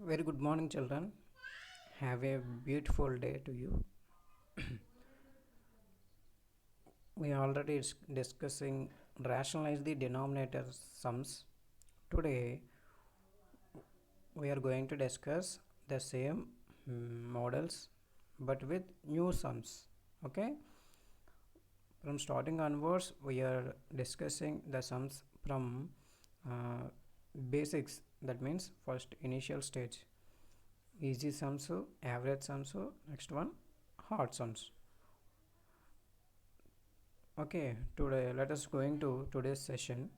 Very good morning, children. Have a beautiful day to you. We already discussing rationalize the denominator sums. Today we are going to discuss the same models but with new sums. Okay. From starting onwards, we are discussing the sums from basics. That means first initial stage. Easy sums, average sums, next one hard sums. Okay, today let us going to today's session.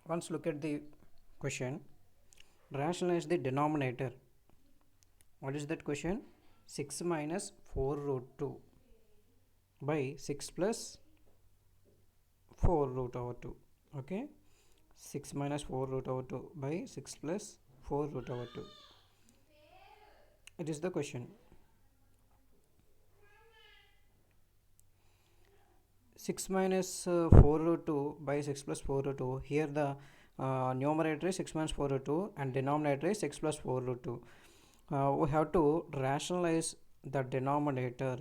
Once look at the question. Rationalize the denominator. What is that question? 6 minus 4 root 2 by 6 plus 4 root over 2. Okay, 6 minus 4 root over 2 by 6 plus 4 root over 2. It is the question. 6 minus 4 root 2 by 6 plus 4 root 2. Here the numerator is 6 minus 4 root 2 and denominator is 6 plus 4 root 2. We have to rationalize the denominator.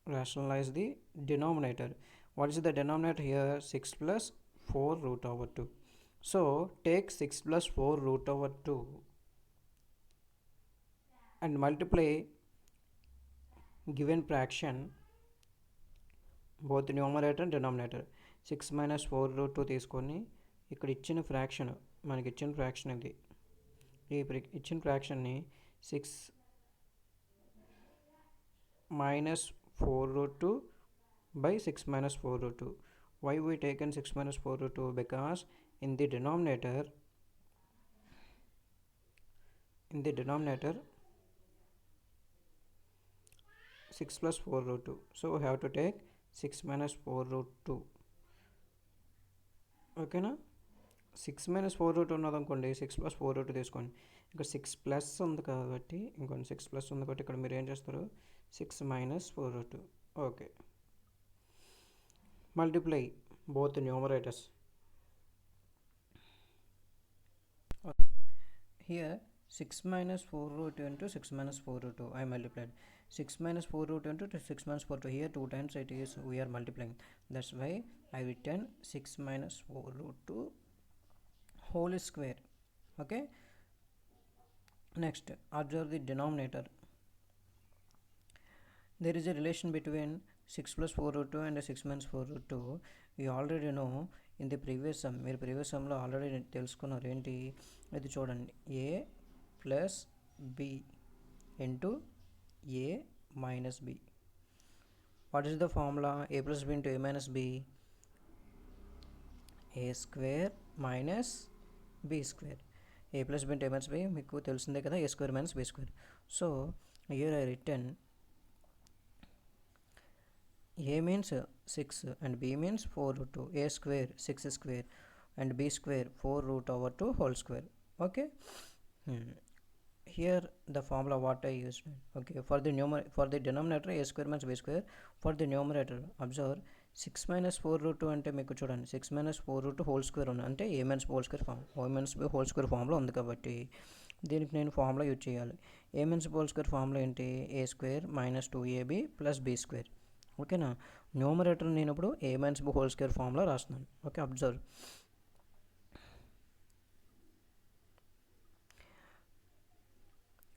Rationalize the denominator. What is the denominator here? 6 plus 4 root over 2. So take 6 plus 4 root over 2 and multiply given fraction both numerator and denominator. 6 minus 4 root 2 తీసుకొని ఇక్కడ ఇచ్చిన fraction మనకి ఇచ్చిన fraction ఇది ఈ ఇచ్చిన ఫ్రాక్షన్ని 6 minus 4 root 2 by 6 minus 4 root 2. Why we taken 6 minus 4 root 2? Because in the denominator 6 plus 4 root 2. So we have to take 6 minus 4 root 2. ఓకేనా 6 minus 4 route ఉన్నది అనుకోండి 6 ప్లస్ 4 రూట్ తీసుకోండి ఇక్కడ 6 ప్లస్ ఉంది కాబట్టి ఇంకొన్ని 6 ప్లస్ ఉంది కాబట్టి ఇక్కడ మీరు ఏం చేస్తారు 6 minus 4 root okay multiply both numerators okay here 6 minus 4 root into 6 minus 4 root 2 I multiplied 6 minus 4 root into 6 minus 4 2 here 2 times it is we are multiplying, that's why I written 6 minus 4 root 2 whole square. Okay, next observe the denominator. There is a relation between 6 plus 4 root 2 and 6 minus 4 root 2. We already know in the previous sum. మీరు previous సమ్లో already తెలుసుకున్నారు ఏంటి ఇది చూడండి a plus b into a minus b. What is the formula? a plus b into a minus b a square minus b square. a plus b into a minus b మీకు తెలిసిందే కదా, a square minus b square. So here I return a means 6 and b means 4 root 2. a square 6 square and b square 4 root over 2 whole square. Okay, here the formula what I used. Okay, for the denominator a square minus b square. For the numerator observe 6 minus 4 root 2 అంటే మీకు చూడండి 6 minus 4 root 2 whole square ఉంది అంటే a minus b whole square form a minus b whole square ఫార్మ్లో ఉంది కాబట్టి దీనికి నేను ఫార్ములా యూజ్ చేయాలి. a minus b whole square formula ఏంటి? a square minus 2ab plus b square. ఓకేనా, న్యూమరేటర్ నేను ఇప్పుడు a minus b whole square formula రాస్తున్నాను. Okay, observe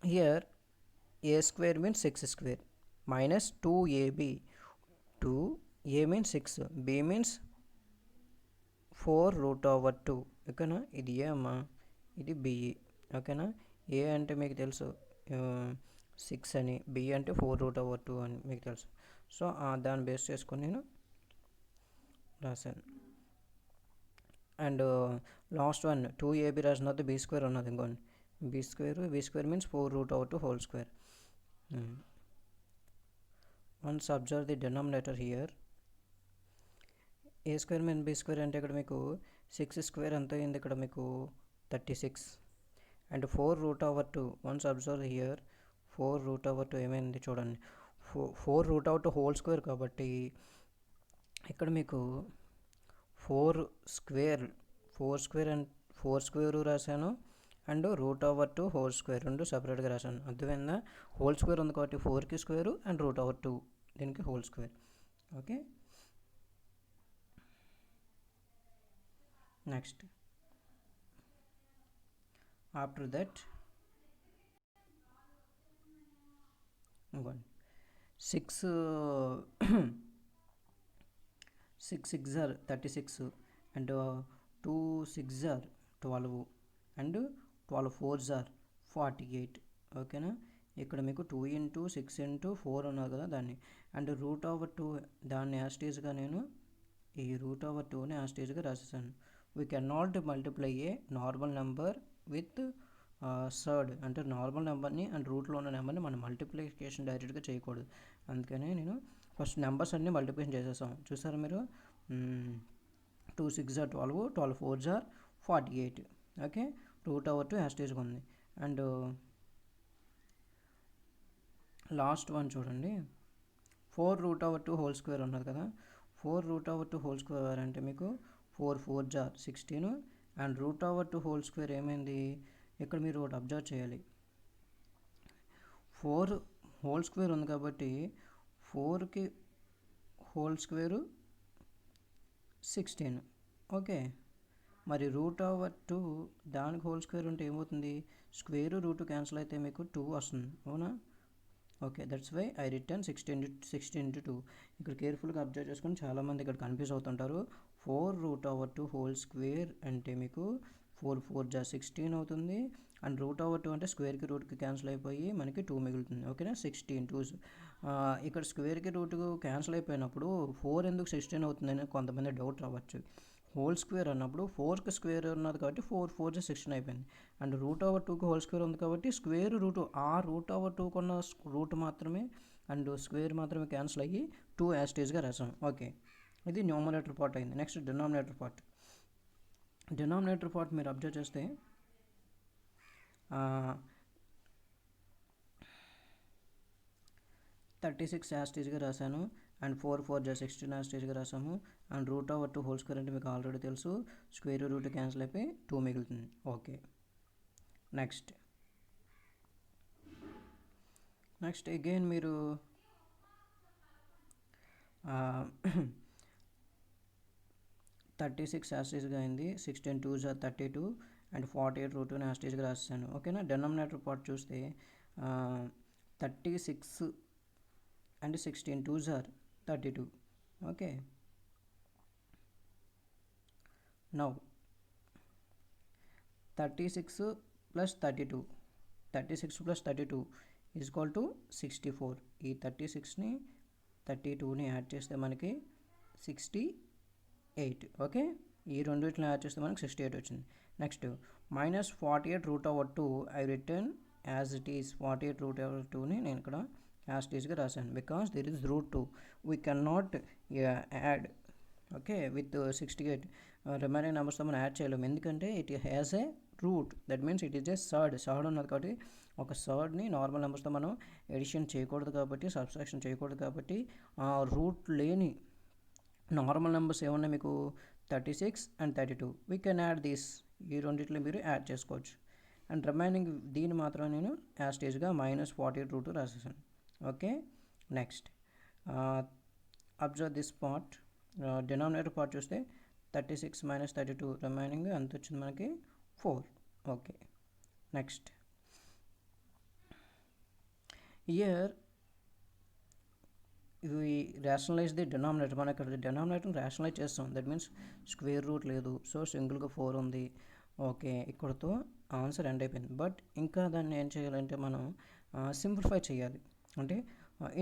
here a square means 6 square minus 2ab 2a means 6 b means 4 root over 2. ఓకేనా, ఇది ఏ అమ్మా, ఇది b. ఓకేనా, a అంటే మీకు తెలుసు 6 అని, b అంటే 4 రూట్ ఓవర్ 2 అని మీకు తెలుసు. సో దాన్ని బేస్ చేసుకొని నేను రాశాను. అండ్ లాస్ట్ వన్ 2ab రాసిన తర్వాత b స్క్వేర్ ఉన్నది ఇంకోండి b square means 4 root over 2 whole square. Once observe the denominator here a square means b square అంటే ఇక్కడ మీకు 6 స్క్వేర్ ఎంత అయింది, ఇక్కడ మీకు 36 and 4 root over 2. Once observe here 4 root over 2 ఏమైంది చూడండి, 4 రూట్ అవుట్ హోల్ స్క్వేర్ కాబట్టి ఇక్కడ మీకు 4 ఫోర్ స్క్వేర్ రాశాను, and root over 2 whole square రెండు సపరేట్గా రాశాను. అర్థమైందా? హోల్ స్క్వేర్ ఉంది కాబట్టి 4కి స్క్వేరు అండ్ రూట్ ఓవర్ 2 దీనికి whole square. Okay, next after that ఇంకోండి 6 6 are 36 and 2 6 are 12 and 12 4 are 48. ఓకేనా? ఇక్కడ మీకు 2 ఇంటూ 6 ఇంటూ 4 ఉన్నారు కదా దాన్ని, అండ్ రూట్ ఓవర్ 2 దాన్ని యాస్టేజ్గా నేను ఈ రూట్ ఓవర్ 2ని యాస్టేజ్గా రాసేసాను. We can not multiply a normal number with surd, అంటే నార్మల్ నెంబర్ని అండ్ రూట్లో ఉన్న నెంబర్ని మనం మల్టిప్లికేషన్ డైరెక్ట్గా చేయకూడదు. అందుకనే నేను ఫస్ట్ నెంబర్స్ అన్నీ మల్టిప్లికేషన్ చేసేసాం. చూసారా మీరు? 2 6 are 12, 12 4 are 48. Okay, root over 2 యాస్టేజ్గా ఉంది. అండ్ లాస్ట్ వన్ చూడండి, 4 రూట్ ఓవర్ 2 హోల్ స్క్వేర్ ఉన్నది కదా. 4 రూట్ ఓవర్ 2 హోల్ స్క్వేర్ అంటే మీకు 4 4 are 16, and root over 2 whole square ఏమైంది? ఇక్కడ మీరు ఒకటి అబ్జర్వ్ చేయాలి. 4 హోల్ స్క్వేర్ ఉంది కాబట్టి 4కి హోల్ స్క్వేరు 16. ఓకే, మరి రూట్ ఓవర్ 2 దానికి హోల్ స్క్వేర్ ఉంటే ఏమవుతుంది? స్క్వేర్ రూట్ క్యాన్సిల్ అయితే మీకు 2 వస్తుంది. అవునా? Okay, that's why I return 16 into 2. ఇక్కడ కేర్ఫుల్గా అబ్జర్వ్ చేసుకొని చాలామంది ఇక్కడ కన్ఫ్యూజ్ అవుతుంటారు. 4 రూట్ ఓవర్ 2 హోల్ స్క్వేర్ అంటే మీకు 4 4 జా 16 అవుతుంది, అండ్ రూట్ ఓవర్ 2 అంటే స్క్వేర్కి రూట్కి క్యాన్సిల్ అయిపోయి మనకి 2 మిగులుతుంది. ఓకేనా? 16 2. ఇక్కడ స్క్వేర్కి రూట్ క్యాన్సిల్ అయిపోయినప్పుడు 4 ఎందుకు 16 అవుతుందని కొంతమంది డౌట్ రావచ్చు. హోల్ స్క్వేర్ అన్నప్పుడు 4కి స్క్వేర్ ఉన్నది కాబట్టి 4 4 జా 16 అయిపోయింది, అండ్ రూట్ ఓవర్ 2కి హోల్ స్క్వేర్ ఉంది కాబట్టి స్క్వేర్ రూట్ ఆ రూట్ ఓవర్ 2 ఉన్న రూట్ మాత్రమే అండ్ స్క్వేర్ మాత్రమే క్యాన్సిల్ అయ్యి 2 యాస్టేజ్గా రాసాం. ఓకే, ఇది న్యూమరేటర్ పార్ట్ అయింది. Next denominator part. Denominator part మీరు అబ్జర్వ్ చేస్తే 36 యాస్టేజ్గా రాశాను, అండ్ 4 4 జా 16 యాస్టేజ్గా రాసాము, and root over 2 whole square అంటే మీకు ఆల్రెడీ తెలుసు, స్క్వేర్ రూట్ క్యాన్సిల్ అయిపోయి 2 మిగులుతుంది. ఓకే, నెక్స్ట్ అగైన్ మీరు 36 యాస్టేజ్గా అయింది, 16 2 జా 32, అండ్ 48 రూట్ 2 యాస్టేజ్గా రాసాను. ఓకేనా? డినామినేటర్ పార్ట్ చూస్తే 36 అండ్ 16 2 జా 32. Okay, now 36 plus 32 is equal to 64. ఈ 36ని 32ని యాడ్ చేస్తే మనకి 68. ఓకే, ఈ రెండింటిని యాడ్ చేస్తే మనకి 68 వచ్చింది. Next minus 48 root over 2 I written as it is. 48 root over 2ని నేను ఇక్కడ యాజ్ ఇట్ ఈస్గా రాశాను, because there is root 2. We can not add okay with 68 remaining నెంబర్స్తో మనం యాడ్ చేయలేము, ఎందుకంటే it has a root. That means it is a surd ఉన్నది కాబట్టి ఒక సర్డ్ని నార్మల్ నెంబర్స్తో మనం ఎడిషన్ చేయకూడదు కాబట్టి, సబ్స్ట్రాక్షన్ చేయకూడదు కాబట్టి రూట్ లేని నార్మల్ నెంబర్స్ ఏమన్నా మీకు 36 and 32 we can add this. ఈ రెండింటిలో మీరు యాడ్ చేసుకోవచ్చు, అండ్ రిమైనింగ్ దీన్ని మాత్రం నేను యాస్టేజ్గా మైనస్ 48 రూట్ రాసేసాను. Okay, next observe this part. Denominator part చూస్తే 36 మైనస్ 32 రిమైనింగ్ ఎంత వచ్చింది మనకి 4. ఓకే, నెక్స్ట్ ఇయర్ ఇవి రేషనలైజ్ ది డినామినేటర్. మనం ఇక్కడ డినామినేటర్ని రేషనలైజ్ చేస్తాం, దట్ మీన్స్ స్క్వేర్ రూట్ లేదు, సో సింగిల్గా 4 ఉంది. ఓకే, ఇక్కడతో ఆన్సర్ ఎండ్ అయిపోయింది. బట్ ఇంకా దాన్ని ఏం చేయాలంటే మనం సింప్లిఫై చేయాలి. అంటే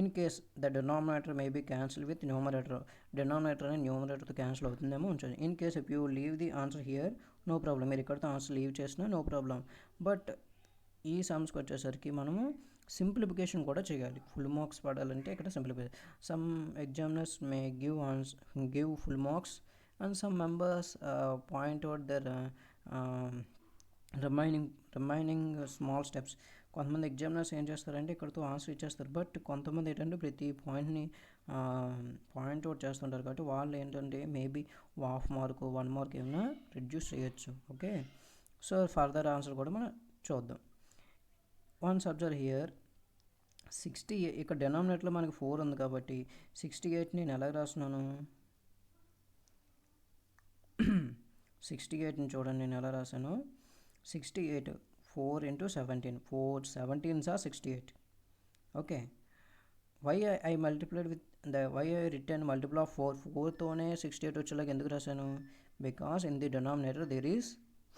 in case the denominator may be cancel with numerator, denominator అనేది న్యూమరేటర్తో క్యాన్సిల్ అవుతుందేమో ఉంచండి. In case if you leave the answer here no problem, మీరు ఇక్కడతో ఆన్సర్ లీవ్ చేసినా నో ప్రాబ్లం. బట్ ఈ సమ్స్కి వచ్చేసరికి మనము సింప్లిఫికేషన్ కూడా చేయాలి. ఫుల్ మార్క్స్ పడాలంటే ఇక్కడ simplify. Some examiners may give full marks and some members point out their remaining small steps. కొంతమంది ఎగ్జామినర్స్ ఏం చేస్తారంటే ఇక్కడతో ఆన్సర్ ఇచ్చేస్తారు, బట్ కొంతమంది ఏంటంటే ప్రతి పాయింట్ని పాయింట్ అవుట్ చేస్తుంటారు కాబట్టి వాళ్ళు ఏంటంటే మేబీ హాఫ్ మార్క్ 1 మార్క్ ఏమైనా రిడ్యూస్ చేయొచ్చు. ఓకే, సో ఫర్దర్ ఆన్సర్ కూడా మనం చూద్దాం. వన్స్ అబ్జర్వ్ హియర్ 68 ఇక్కడ డెనామినేటర్లో మనకి 4 ఉంది కాబట్టి 68 నేను ఎలా రాస్తున్నాను 68ని చూడండి నేను ఎలా రాశాను. 68 4 into 17 4 17s are 68. Okay, why I multiplied with why I written multiple of 4తోనే 68 వచ్చేలాగా ఎందుకు రాశాను? Because in the denominator there is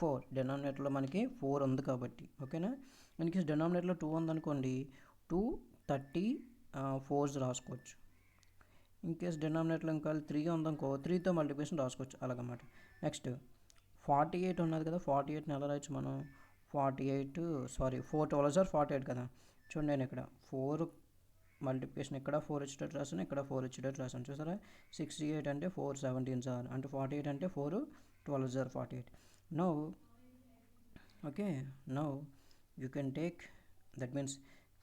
4. డెనామినేటర్లో మనకి 4 ఉంది కాబట్టి. ఓకేనా, మనకి డెనామినేటర్లో 2 ఉందనుకోండి 2 34s రాసుకోవచ్చు. ఇన్ కేస్ డినామినేటర్లో ఇంకా 3 ఉందనుకో 3తో మల్టిప్లికేషన్ రాసుకోవచ్చు అలాగన్నమాట. నెక్స్ట్ 48 ఉన్నది కదా, 48ని ఎలా రాయొచ్చు మనం 48 సారీ 4 12s are 48 కదా. చూడండి నేను ఇక్కడ 4 మల్టిప్లికేషన్ ఇక్కడ 4 వచ్చేటట్టు రాసాను, ఇక్కడ 4 వచ్చేటట్టు రాసాను. చూసారా 68 అంటే 4 17s are అంటే 48 అంటే 4 12s are 48. Now okay, now you can take that means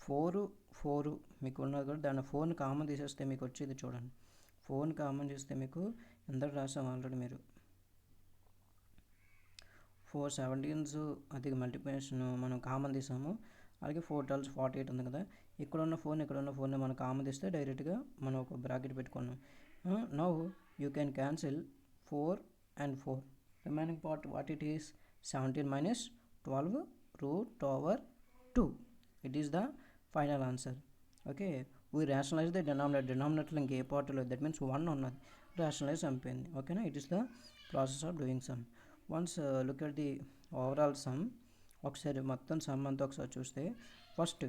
4 మీకు ఉన్నది కూడా దాన్ని 4ని కామన్ తీసేస్తే మీకు వచ్చేది చూడండి. 4ని కామన్ చేస్తే మీకు ఎందరు రాసాం ఆల్రెడీ మీరు 4 17s అది మల్టిప్లికేషన్ మనం కామన్ తీసాము. అలాగే 4 12s 48 ఉంది కదా, ఇక్కడ ఉన్న 4ని మనం కామన్ తీస్తే డైరెక్ట్గా మనం ఒక బ్రాకెట్ పెట్టుకున్నాం. Now you can cancel 4 and 4. Remaining part what it is 17 minus 12 root over 2. It is the final answer. Okay, we rationalize the denominator ఇంకే పార్ట్ లేదు, దట్ మీన్స్ 1 ఉన్నది rationalize అయిపోయింది. ఓకేనా, it is the process of doing some. Once look at the overall some. ఒకసారి మొత్తం some అంతా ఒకసారి చూస్తే first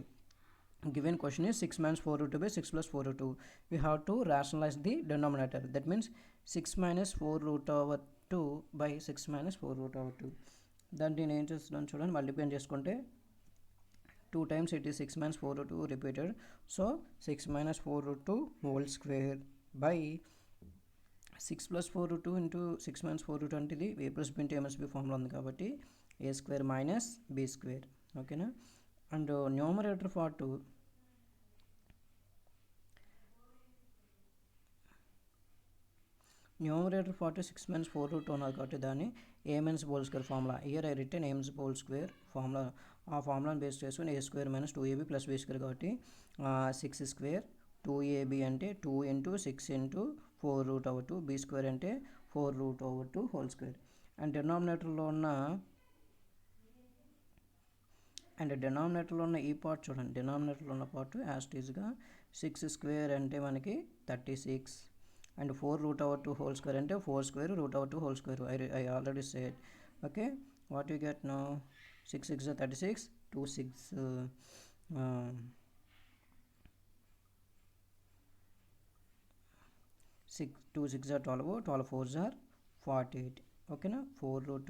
given question is 6 minus 4 root 2 by 6 plus 4 root 2. We have to rationalize the denominator, that means 6 minus 4 root over 2 by 6 minus 4 root over 2. దాన్ని నేను ఏం చేస్తున్నాను చూడండి, మల్టిప్లై చేసుకుంటే 2 times it is 6 minus 4 root 2 repeated, so 6 minus 4 root 2 whole square by 6 plus 4 root 2 into 6 minus 4 root 2 అంటే ఇది a plus b into a minus b formula ఉంది కాబట్టి a square minus b square. ఓకేనా, and numerator part numerator 6 minus 4 root 2 ఉన్నది కాబట్టి దాన్ని a minus whole square formula. Year I return a minus whole square formula. ఆ ఫార్ములాని base చేసుకుని a square minus 2ab plus b square కాబట్టి 6 square 2ab అంటే 2 into 6 into 4 root over 2, b square అంటే 4 root over 2 whole square. And డినామినేటర్లో ఉన్న ఈ part చూడండి, డినామినేటర్లో ఉన్న part యాస్టీజ్గా 6 square అంటే మనకి 36 and 4 root over 2 whole square అంటే 4 square root over 2 whole square. I already said. Okay, what you get now 6 6 are 36, 2 6 are 12, 12 4s are 48. ఓకేనా, 4 root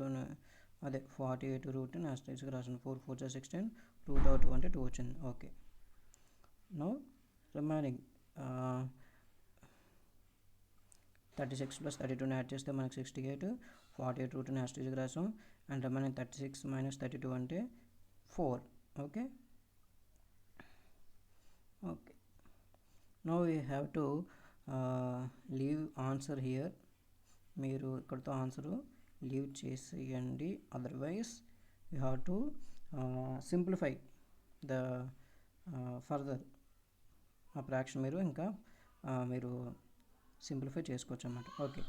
అదే 48 route యాస్టీజ్గా రాసాను. 4 4s are 16, root over 2 అంటే 2 వచ్చింది. Okay, no remaining 36 plus 32 add చేస్తే మనకి 68, 48 route యాస్టీజ్గా రాసాం. And remaining 36 minus 32 అంటే 4. Okay, no we have to leave answer here. మీరు ఇక్కడతో ఆన్సరు లీవ్ చేసేయండి, otherwise you have to simplify the further ఆ ఫ్రాక్షన్ మీరు ఇంకా మీరు సింప్లిఫై చేసుకోవచ్చు అన్నమాట. ఓకే,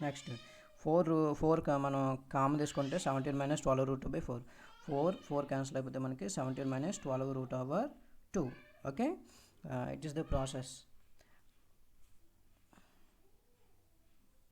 నెక్స్ట్ 4 మనం కామన్ తీసుకుంటే 17 minus 12 root 2 by 4 4 క్యాన్సిల్ అయిపోతే మనకి 17 minus 12 root over 2. Okay, it is the process.